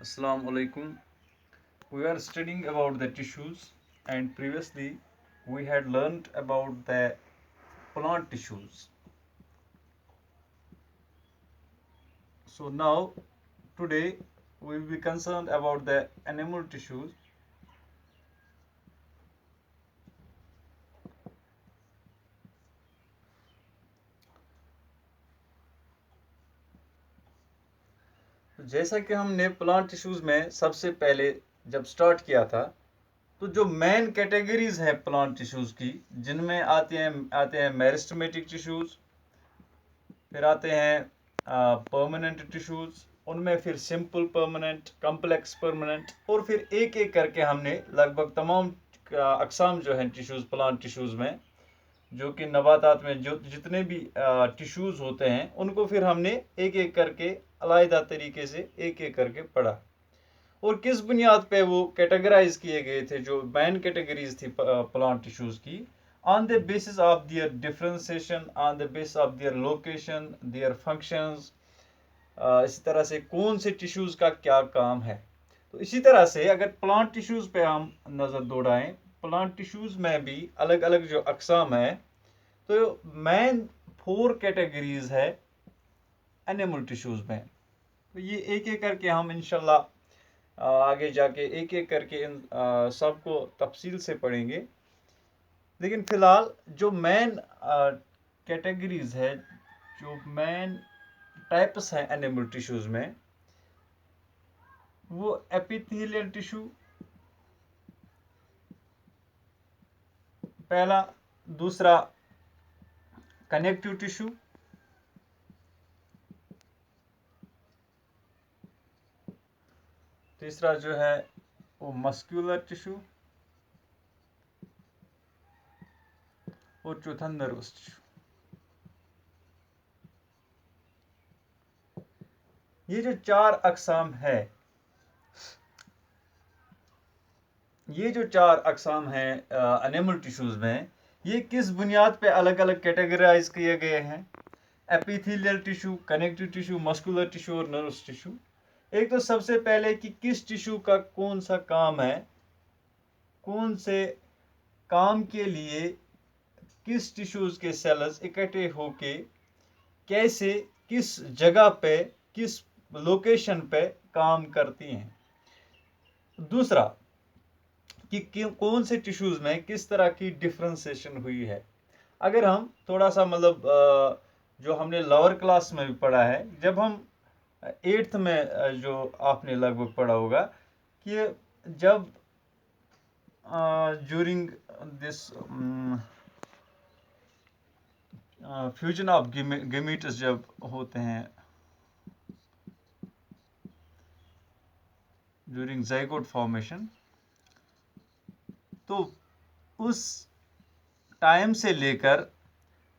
Assalamu alaikum. We are studying about the tissues, and previously we had learned about the plant tissues. So now today we will be concerned about the animal tissues. तो जैसा कि हमने plant tissues में सबसे पहले जब start किया था, तो जो मेन कैटेगरीज हैं प्लांट टिश्यूज की, जिनमें आते हैं मेरिस्टेमेटिक टिश्यूज, फिर आते हैं परमानेंट टिश्यूज, उनमें फिर सिंपल परमानेंट, कॉम्प्लेक्स परमानेंट, और फिर एक एक करके हमने लगभग तमाम अकसाम जो हैं टिश्यूज, प्लांट टिश्यूज में, जो कि नबातात में जो जितने भी टिश्यूज होते हैं, उनको फिर हमने एक एक करके अलग तरीके से एक एक करके पढ़ा, और किस बुनियाद पे वो कैटेगराइज किए गए थे, जो मेन कैटेगरीज थी प्लांट टिश्यूज की, on the basis of their differentiation, on the basis of their location, their functions, इसी तरह से कौन से टिश्यूज का क्या काम है। तो इसी तरह से अगर प्लांट टिश्यूज पे हम नज़र दौड़ाएं, प्लांट टिश्यूज में भी अलग अलग जो अकसाम है, तो मेन 4 कैटेगरीज है एनिमल टिश्यूज में। तो ये एक एक करके हम इंशाल्लाह आगे जाके एक एक करके इन सबको तफसील से पढ़ेंगे। लेकिन फिलहाल जो मेन कैटेगरीज है, जो मेन टाइप्स हैं एनिमल टिश्यूज में, वो एपिथेलियल टिश्यू पहला, दूसरा कनेक्टिव टिश्यू, तीसरा जो है वो मस्क्यूलर टिश्यू, और चौथा नर्वस टिश्यू। ये जो 4 अकसाम है, ये जो 4 अकसाम हैं एनिमल टिश्यूज में, ये किस बुनियाद पे अलग अलग कैटेगराइज किए गए हैं? Epithelial tissue, connective tissue, muscular tissue और नर्वस टिश्यू। एक तो सबसे पहले कि किस टिश्यू का कौन सा काम है, कौन से काम के लिए किस टिश्यूज के सेल्स इकट्ठे होके कैसे किस जगह पे किस लोकेशन पे काम करती हैं। दूसरा कि कौन से टिश्यूज में किस तरह की डिफ्रेंसिएशन हुई है। अगर हम थोड़ा सा मतलब जो हमने लोअर क्लास में भी पढ़ा है, जब हम 8th में जो आपने लगभग पढ़ा होगा कि जब during this fusion of gametes जब होते हैं, ड्यूरिंग ज़ाइगोट फॉर्मेशन, तो उस टाइम से लेकर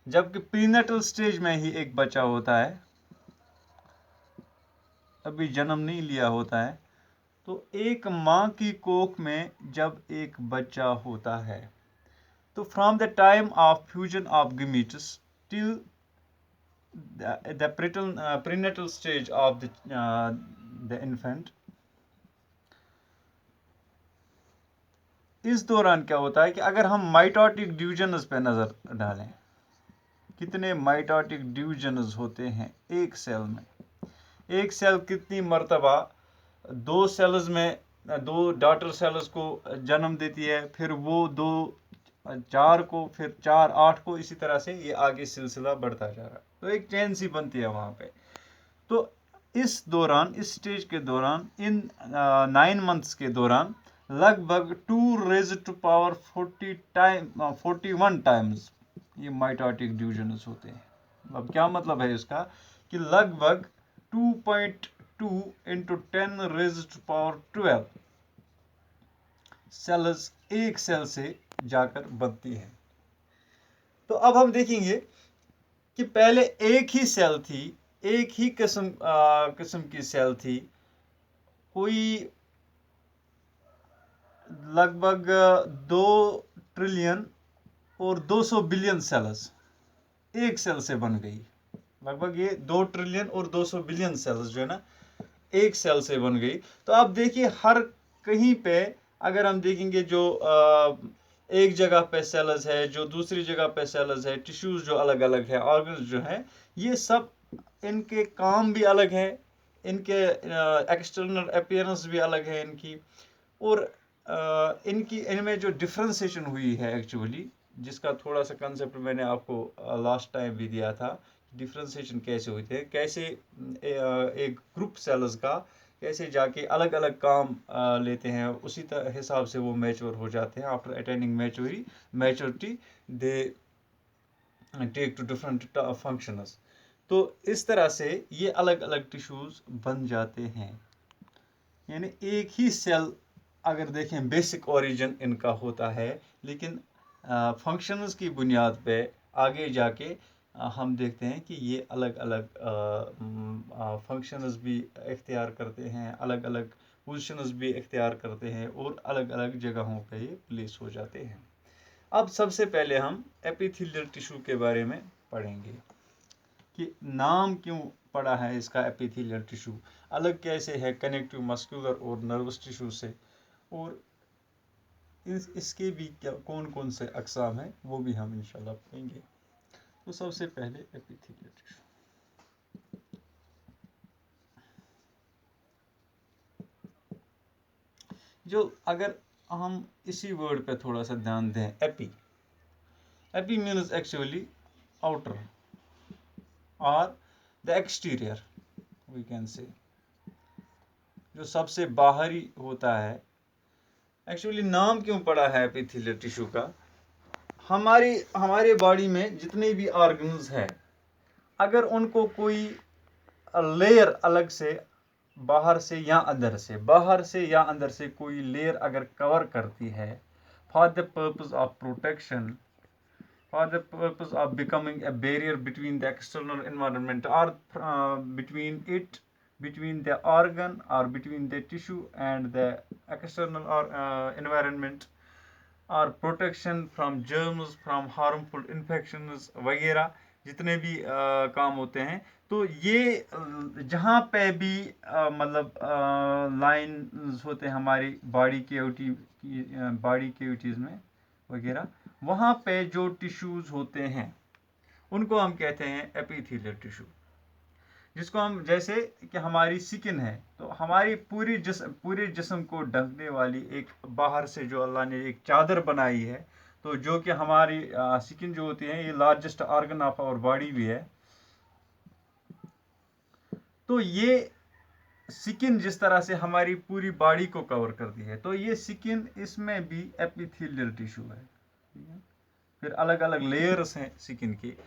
जबकि प्रीनेटल स्टेज में ही एक बच्चा होता है, अभी जन्म नहीं लिया होता है, तो एक माँ की कोख में जब एक बच्चा होता है, तो from the time of fusion of gametes till the prenatal stage of the infant, इस दौरान क्या होता है कि अगर हम माइटोटिक डिविजन्स पे नज़र डालें, कितने माइटोटिक डिविजन्स होते हैं एक सेल में, एक सेल कितनी मर्तबा 2 सेल्स में 2 डॉटर सेल्स को जन्म देती है, फिर वो 2 4 को, फिर 4 8 को, इसी तरह से ये आगे सिलसिला बढ़ता जा रहा है। तो एक चेन सी बनती है वहाँ पे। तो इस दौरान, इस स्टेज के दौरान, इन 9 मंथ्स के दौरान लगभग 2 रेज़्ड टू पावर 41 टाइम्स ये माइटोटिक डिविजन्स होते हैं। अब क्या मतलब है इसका कि लगभग 2.2 into 10 raised to power 12 cells एक सेल से जाकर बनती है। तो अब हम देखेंगे कि पहले एक ही सेल थी, एक ही किस्म की सेल थी, कोई लगभग 2 ट्रिलियन और 200 बिलियन सेल्स एक सेल से बन गई। लगभग ये 2 ट्रिलियन और 200 बिलियन सेल्स जो है ना, एक सेल से बन गई। तो आप देखिए हर कहीं पे अगर हम देखेंगे जो एक जगह पे सेल्स है, जो दूसरी जगह पे सेल्स है, टिश्यूज जो अलग अलग है, ऑर्गन्स जो है, ये सब इनके काम भी अलग है, इनके एक्सटर्नल अपीयरेंस भी अलग है इनकी, और इनकी इनमें जो डिफ्रेंसिएशन हुई है एक्चुअली, जिसका थोड़ा सा कंसेप्ट मैंने आपको लास्ट टाइम भी दिया था, डिफ्रेंसिएशन कैसे हुई थी, कैसे एक ग्रुप सेल्स का कैसे जाके अलग अलग काम लेते हैं, उसी हिसाब से वो मैच्योर हो जाते हैं। After attaining maturity they take two different functions. तो इस तरह से ये अलग अलग टिश्यूज बन जाते हैं। यानी एक ही सेल अगर देखें बेसिक ओरिजिन इनका होता है, लेकिन फंक्शंस की बुनियाद पे आगे जाके हम देखते हैं कि ये अलग अलग फंक्शंस भी इख्तियार करते हैं, अलग अलग पोजिशंस भी इख्तियार करते हैं, और अलग अलग जगहों पे ये प्लेस हो जाते हैं। अब सबसे पहले हम एपिथेलियल टिश्यू के बारे में पढ़ेंगे कि नाम क्यों पड़ा है इसका एपिथेलियल टिश्यू, अलग कैसे है कनेक्टिव मस्कुलर और नर्वस टिश्यू से, और इसके भी क्या कौन कौन से अकसाम हैं वो भी हम इंशाल्लाह पढ़ेंगे। तो सबसे पहले एपिथेलियल टिश्यू, जो अगर हम इसी वर्ड पे थोड़ा सा ध्यान दें, एपी मीन्स एक्चुअली आउटर और the exterior, we can say, जो सबसे बाहरी होता है। एक्चुअली नाम क्यों पड़ा है एपिथेलियल टिश्यू का, हमारे बॉडी में जितने भी ऑर्गन्स हैं, अगर उनको कोई लेयर अलग से बाहर से या अंदर से कोई लेयर अगर कवर करती है, for the purpose of protection, for the purpose of becoming a barrier between the external environment or between the organ or between the tissue and the external or environment, और protection from germs, from harmful infections वगैरह जितने भी काम होते हैं। तो ये जहाँ पे भी मतलब लाइन होते हैं हमारी बॉडी कैविटीज़ में वगैरह, वहाँ पे जो टिश्यूज़ होते हैं उनको हम कहते हैं एपिथेलियल टिश्यू। जिसको हम, जैसे कि हमारी स्किन है, तो हमारी पूरे जिस्म को ढकने वाली एक बाहर से जो अल्लाह ने एक चादर बनाई है, तो जो कि हमारी स्किन जो होती है ये largest organ of our body भी है। तो ये स्किन जिस तरह से हमारी पूरी बॉडी को कवर करती है, तो ये स्किन, इसमें भी एपिथेलियल टिश्यू है। फिर अलग अलग लेयर्स हैं स्किन की।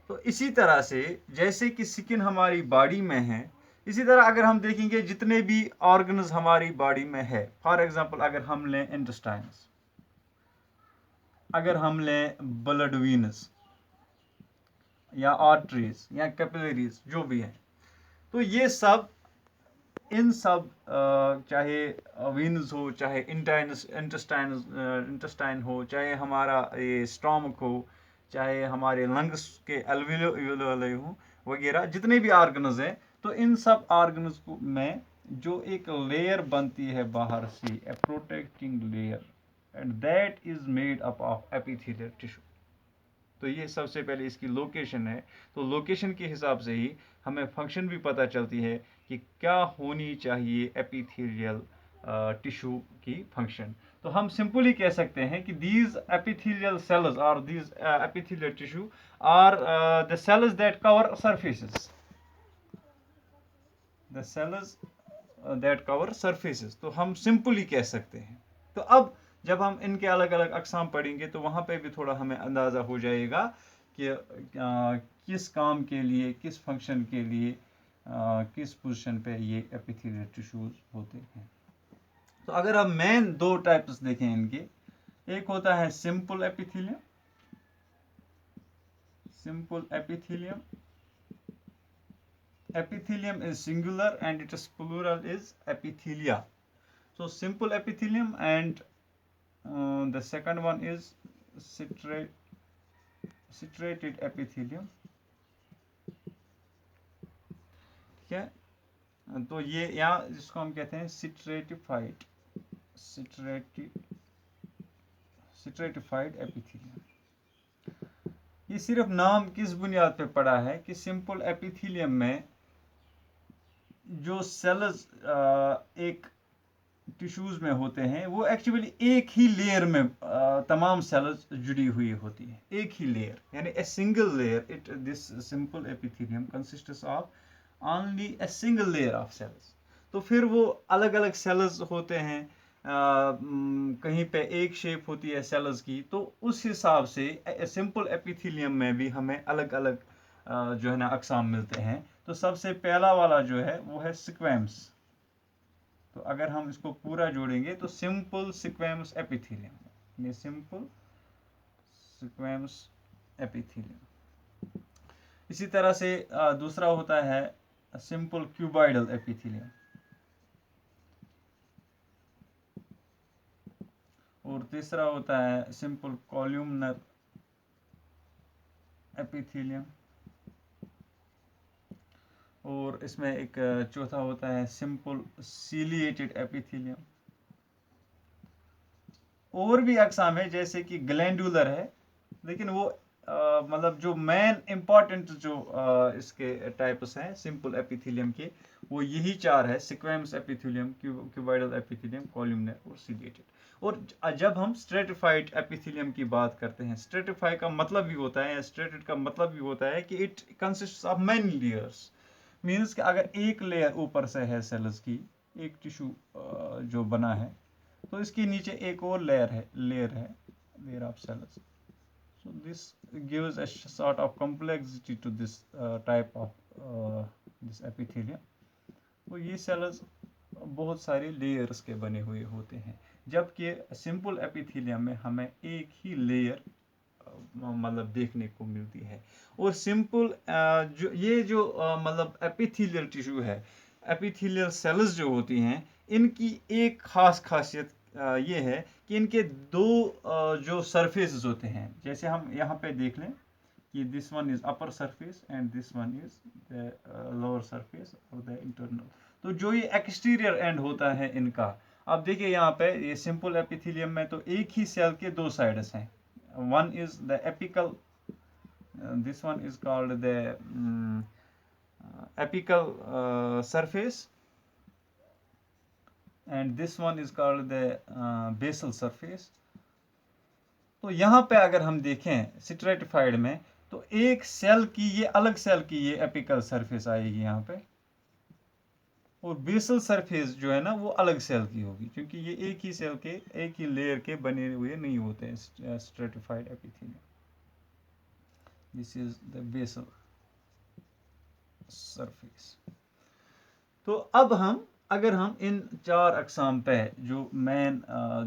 तो इसी तरह से जैसे कि स्किन हमारी बॉडी में है, इसी तरह अगर हम देखेंगे जितने भी ऑर्गन्स हमारी बॉडी में है, फॉर एग्जांपल अगर हम लें इंटेस्टाइन्स, अगर हम लें ब्लड वीनस या आर्टरीज या कैपिलरीज जो भी हैं, तो ये सब, इन सब चाहे वीनस हो, चाहे इंटेस्टाइन हो, चाहे हमारा ये स्टोमक हो, चाहे हमारे लंग्स के एल्वियोलाई हो वगैरह, जितने भी ऑर्गन्स हैं, तो इन सब ऑर्गन्स में जो एक लेयर बनती है बाहर से, a protecting layer, and that is made up of epithelial tissue. तो ये सबसे पहले इसकी लोकेशन है। तो लोकेशन के हिसाब से ही हमें फंक्शन भी पता चलती है कि क्या होनी चाहिए एपिथेलियल टिश्यू की फंक्शन। तो हम सिंपली कह सकते हैं कि दीज एपिथेलियल सेल्स और these epithelial tissue are the cells that cover surfaces, the cells that cover surfaces. तो हम सिंपली कह सकते हैं। तो अब जब हम इनके अलग अलग अकसाम पढ़ेंगे तो वहाँ पे भी थोड़ा हमें अंदाज़ा हो जाएगा कि किस काम के लिए, किस फंक्शन के लिए, किस पोजीशन पे ये एपिथेलियल टिश्यूज होते हैं। तो अगर हम मेन दो टाइप्स देखें इनके, एक होता है simple epithelium, epithelium is singular and its plural is epithelia. So simple epithelium, and the second one is striated epithelium. ठीक है, तो ये यहाँ जिसको हम कहते हैं स्ट्रेटिफाइड एपिथेलियम। ये सिर्फ नाम किस बुनियाद पे पड़ा है कि सिंपल एपिथेलियम में जो सेल्स एक टिश्यूज में होते हैं वो एक्चुअली एक ही लेयर में तमाम सेल्स जुड़ी हुई होती है, एक ही लेयर, यानी a single layer. It this simple epithelium consists of only a single layer of cells. तो फिर वो अलग अलग सेल्स होते हैं, कहीं पे एक शेप होती है सेल्स की, तो उस हिसाब से सिंपल एपिथेलियम में भी हमें अलग अलग जो है ना अकसाम मिलते हैं। तो सबसे पहला वाला जो है वो है स्क्वैम्स। तो अगर हम इसको पूरा जोड़ेंगे तो सिंपल स्क्वैमस एपिथेलियम, ये सिंपल स्क्वैमस एपिथेलियम। इसी तरह से दूसरा होता है सिंपल क्यूबॉइडल एपिथेलियम, और तीसरा होता है सिंपल कॉल्यूमनर एपिथेलियम, और इसमें एक चौथा होता है सिंपल सीलिएटेड एपिथेलियम। और भी अकसाम है जैसे कि ग्लैंडुलर है, लेकिन वो मतलब जो मेन इंपॉर्टेंट जो इसके टाइप्स हैं सिंपल एपिथेलियम के, वो यही चार है: squamous epithelium, cuboidal epithelium, columnar और सीलिएटेड। और जब हम स्ट्रेटिफाइड एपिथेलियम की बात करते हैं, स्ट्रेटिफाई का मतलब भी होता है, स्ट्रेटेड का मतलब भी होता है कि it consists of many layers. Means कि अगर एक लेयर ऊपर से है सेल्स की, एक टिश्यू जो बना है, तो इसके नीचे एक और layer of cells. So this gives a sort of complexity to this type of this epithelium. तो ये सेल्स बहुत सारे लेयर्स के बने हुए होते हैं, जबकि सिंपल एपिथेलियम में हमें एक ही लेयर मतलब देखने को मिलती है। और सिंपल जो मतलब एपिथेलियल टिश्यू है, एपिथेलियल सेल्स जो होती हैं, इनकी एक खास खासियत ये है कि इनके दो जो सरफेसेस होते हैं, जैसे हम यहाँ पे देख लें कि this one is upper surface and this one is the lower surface और द इंटरनल। तो जो ये एक्सटीरियर एंड होता है इनका, अब देखिए यहाँ पे ये सिंपल एपिथेलियम में तो एक ही सेल के दो साइड्स हैं। one is the apical, this one is called the apical surface, and this one is called the basal surface. तो यहाँ पे अगर हम देखें स्ट्रेटिफाइड में, तो एक सेल की ये अलग सेल की ये एपिकल सरफेस आएगी यहाँ पे, और बेसल सरफेस जो है ना वो अलग सेल की होगी, क्योंकि ये एक ही सेल के एक ही लेयर के बने हुए नहीं होते हैं stratified epithelium. This is the basal surface. तो अब अगर हम इन चार अकसाम पे, जो मेन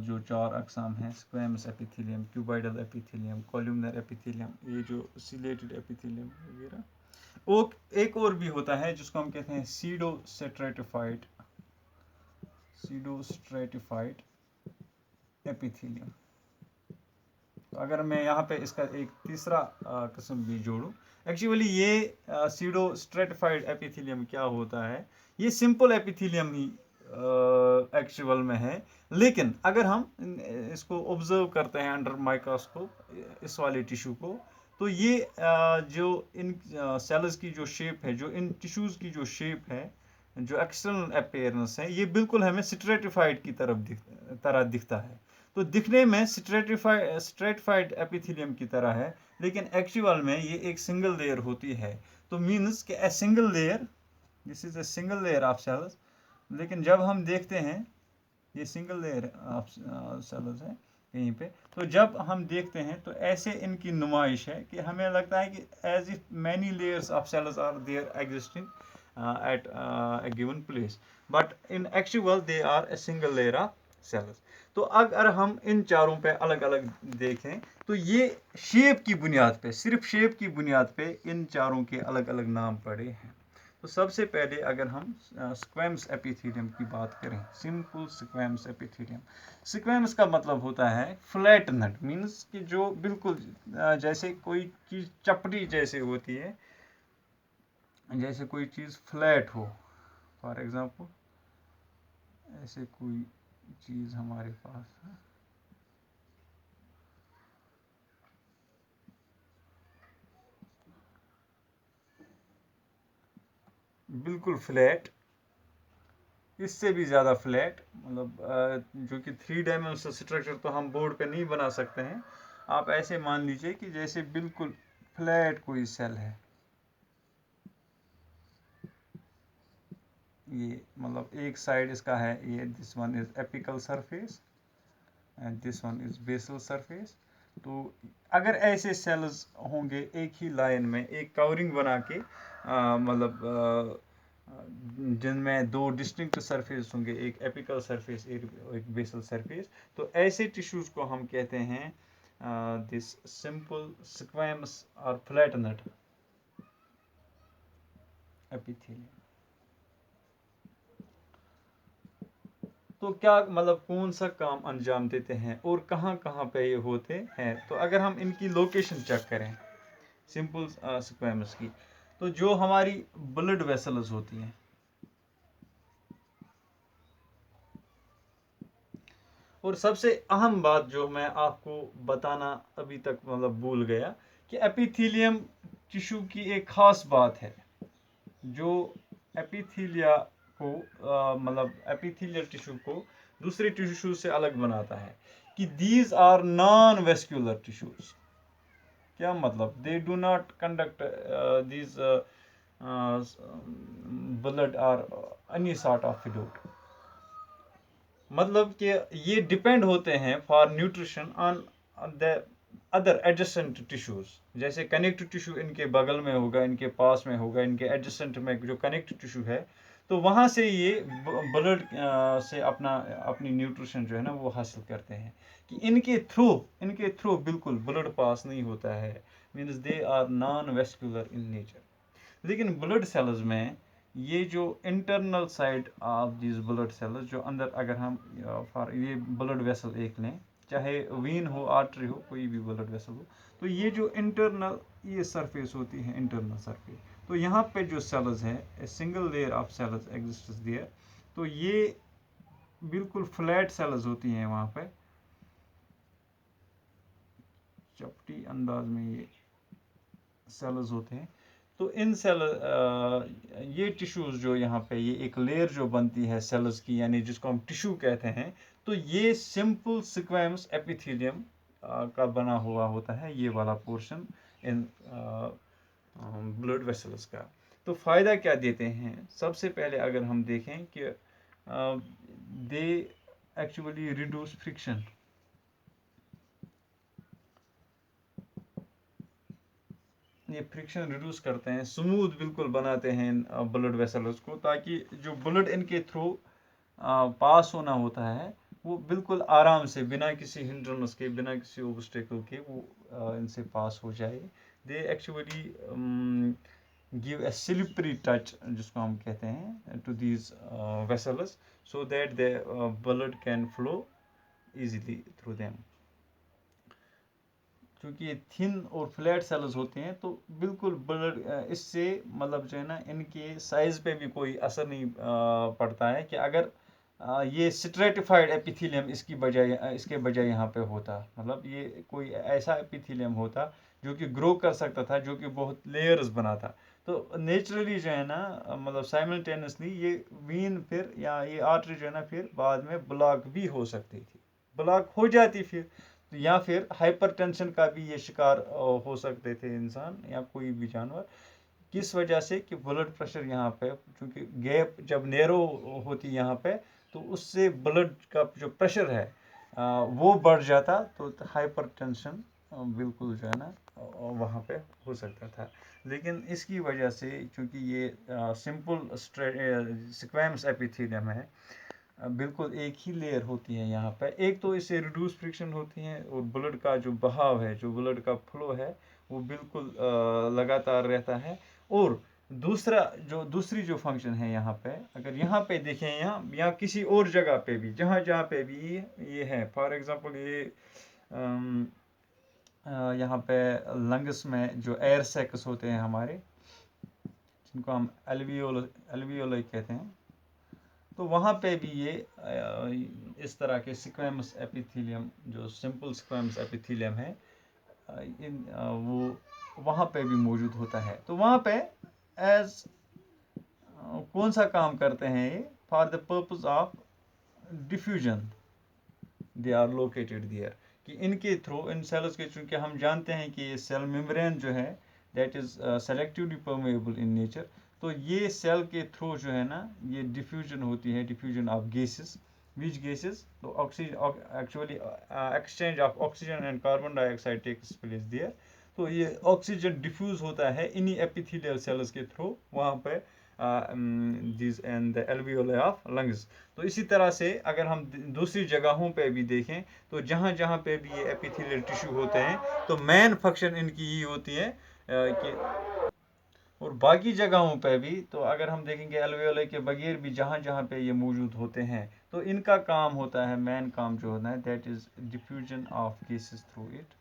जो चार अकसाम हैं, squamous epithelium, cuboidal epithelium, columnar epithelium, ये जो सीलेटेड एपिथेलियम वगैरह, एक और भी होता है जिसको हम कहते हैं सीडो स्ट्रेटिफाइड एपिथेलियम। तो अगर मैं यहाँ पे इसका एक तीसरा किस्म भी जोड़ूं, एक्चुअली ये सीडो स्ट्रेटिफाइड एपिथेलियम क्या होता है, ये सिंपल एपिथेलियम ही एक्चुअल में है, लेकिन अगर हम इसको ऑब्जर्व करते हैं अंडर माइक्रोस्कोप इस वाले टिश्यू को, तो ये जो इन सेल्स की जो शेप है, जो इन टिश्यूज की जो शेप है, जो एक्सटर्नल अपीयरेंस है, ये बिल्कुल हमें स्ट्रेटिफाइड की तरह दिखता है। तो दिखने में स्ट्रेटिफाइड एपिथेलियम की तरह है, लेकिन एक्चुअल में ये एक सिंगल लेयर होती है। तो मीन्स कि a single layer, this is a single layer of cells, लेकिन जब हम देखते हैं ये सिंगल लेयर ऑफ सेल्स है कहीं पे, तो जब हम देखते हैं तो ऐसे इनकी नुमाइश है कि हमें लगता है कि as if many layers of cells are there existing at a given place, but in actual they are a single layer of cells. तो अगर हम इन चारों पे अलग अलग देखें, तो ये शेप की बुनियाद पे, सिर्फ शेप की बुनियाद पे इन चारों के अलग अलग नाम पड़े हैं। तो सबसे पहले अगर हम स्क्वैमस एपिथेलियम की बात करें, सिंपल स्क्वैमस एपिथेलियम, स्क्वैमस का मतलब होता है फ्लैटनड, मीन्स कि जो बिल्कुल जैसे कोई चीज़ चपटी जैसे होती है, जैसे कोई चीज़ फ्लैट हो। फॉर एग्जांपल ऐसे कोई चीज़ हमारे पास है, बिल्कुल फ्लैट, इससे भी ज़्यादा फ्लैट, मतलब जो कि 3 डायमेंशनल स्ट्रक्चर तो हम बोर्ड पे नहीं बना सकते हैं। आप ऐसे मान लीजिए कि जैसे बिल्कुल फ्लैट कोई सेल है, ये मतलब एक साइड इसका है, ये this one is apical surface and this one is basal surface. तो अगर ऐसे सेल्स होंगे एक ही लाइन में, एक कवरिंग बना के, मतलब जिनमें 2 डिस्टिंक्ट सरफेस होंगे, एक एपिकल सरफेस, एक बेसल सरफेस, तो ऐसे टिश्यूज को हम कहते हैं दिस सिंपल स्क्वैमस और फ्लैटनेड एपिथेलियम। तो क्या मतलब कौन सा काम अंजाम देते हैं और कहाँ कहाँ पे ये होते हैं? तो अगर हम इनकी लोकेशन चेक करें सिंपल स्क्वैमस की, तो जो हमारी ब्लड वेसल्स होती हैं, और सबसे अहम बात जो मैं आपको बताना अभी तक मतलब भूल गया, कि एपिथेलियम टिश्यू की एक खास बात है जो एपिथेलिया को मतलब एपिथेलियल टिश्यू को दूसरे टिश्यू से अलग बनाता है, कि these are non vascular tissues. क्या मतलब? They do not conduct these blood और एनी सॉर्ट ऑफ फ्लूइड, मतलब कि ये डिपेंड होते हैं for nutrition on the other adjacent tissues. जैसे कनेक्टिव टिश्यू इनके बगल में होगा, इनके पास में होगा, इनके एडजेसेंट में जो कनेक्टिव टिश्यू है, तो वहाँ से ये ब्लड से अपनी न्यूट्रिशन जो है ना वो हासिल करते हैं, कि इनके थ्रू बिल्कुल ब्लड पास नहीं होता है, means they are non vascular in nature. लेकिन ब्लड सेल्स में ये जो internal side of this blood cells, जो अंदर अगर हम फॉर ये ब्लड वेसल एक लें, चाहे वीन हो, आर्टरी हो, कोई भी ब्लड वेसल हो, तो ये जो इंटरनल ये सरफेस होती है, इंटरनल सरफेस, तो यहाँ पे जो सेल्स हैं, a single layer of cells exist there, तो ये बिल्कुल फ्लैट सेल्स होती हैं वहाँ पे, चपटी अंदाज में ये सेल्स होते हैं। तो इन सेल ये टिश्यूज जो यहाँ पे ये एक लेयर जो बनती है सेल्स की, यानी जिसको हम टिश्यू कहते हैं, तो ये सिंपल स्क्वैमस एपिथेलियम का बना हुआ होता है, ये वाला पोर्शन इन ब्लड वेसल्स का। तो फ़ायदा क्या देते हैं? सबसे पहले अगर हम देखें कि दे एक्चुअली रिड्यूस फ्रिक्शन, ये फ्रिक्शन रिड्यूस करते हैं, स्मूथ बिल्कुल बनाते हैं इन ब्लड वेसल्स को, ताकि जो ब्लड इनके थ्रू पास होना होता है वो बिल्कुल आराम से, बिना किसी हिंड्रेंस के, बिना किसी ऑब्स्टेकल के वो इनसे पास हो जाए। They actually give a slippery touch, जिसको हम कहते हैं, to these vessels, so that the blood can flow easily through them. क्योंकि ये थिन और फ्लैट सेल्स होते हैं, तो बिल्कुल ब्लड इससे मतलब जो है ना इनके साइज पे भी कोई असर नहीं पड़ता है, कि अगर ये स्ट्रेटिफाइड एपिथेलियम इसके बजाय यहाँ पे होता, मतलब ये कोई ऐसा एपिथेलियम होता जो कि ग्रो कर सकता था, जो कि बहुत लेयर्स बनाता, तो नेचुरली जो है ना मतलब साइमल्टेनियसली ये वीन फिर या ये आर्टरी जो है ना फिर बाद में ब्लॉक भी हो सकती थी, ब्लॉक हो जाती फिर, या फिर हाइपरटेंशन का भी ये शिकार हो सकते थे इंसान या कोई भी जानवर। किस वजह से? कि ब्लड प्रेशर यहाँ पे, क्योंकि गैप जब नैरो होती यहाँ पे, तो उससे ब्लड का जो प्रेशर है वो बढ़ जाता, तो हाइपरटेंशन बिल्कुल जो है ना वहाँ पे हो सकता था। लेकिन इसकी वजह से, क्योंकि ये सिंपल स्क्वैमस एपिथेलियम है, बिल्कुल एक ही लेयर होती है यहाँ पे, एक तो इससे रिड्यूस फ्रिक्शन होती है, और ब्लड का जो बहाव है, जो ब्लड का फ्लो है, वो बिल्कुल लगातार रहता है। और दूसरी जो फंक्शन है यहाँ पे, अगर यहाँ पे देखें, यहाँ किसी और जगह पे भी, जहाँ जहाँ पे भी ये है, फॉर एग्जांपल ये यहाँ पे लंग्स में जो एयर सैक्स होते हैं हमारे, जिनको हम एल्वियोलाई कहते हैं, तो वहाँ पे भी ये इस तरह के स्क्वैमस एपिथेलियम, जो सिंपल स्क्वैमस एपिथेलियम है, वो वहाँ पे भी मौजूद होता है। तो वहाँ पे एज कौन सा काम करते हैं ये? For the purpose of diffusion they are located there, कि इनके थ्रू, इन सेल्स के, चूँकि हम जानते हैं कि ये सेल मेम्ब्रेन जो है that is selectively permeable in nature, तो ये सेल के थ्रू जो है ना, ये डिफ्यूजन होती है, diffusion of gases, which gases, तो oxygen actually exchange of oxygen and carbon dioxide takes place there. तो ये ऑक्सीजन डिफ्यूज होता है इन्हीं एपिथेलियल सेल्स के थ्रू वहाँ पे this and the alveoli of lungs. तो इसी तरह से अगर हम दूसरी जगहों पे भी देखें, तो जहाँ जहाँ पे भी ये एपिथेलियल टिश्यू होते हैं, तो मेन फंक्शन इनकी ही होती है कि, और बाकी जगहों पे भी, तो अगर हम देखेंगे एल्वियोलाई के बगैर भी जहाँ जहाँ पे ये मौजूद होते हैं, तो इनका काम होता है, मेन काम जो होता है that is diffusion of gases through it.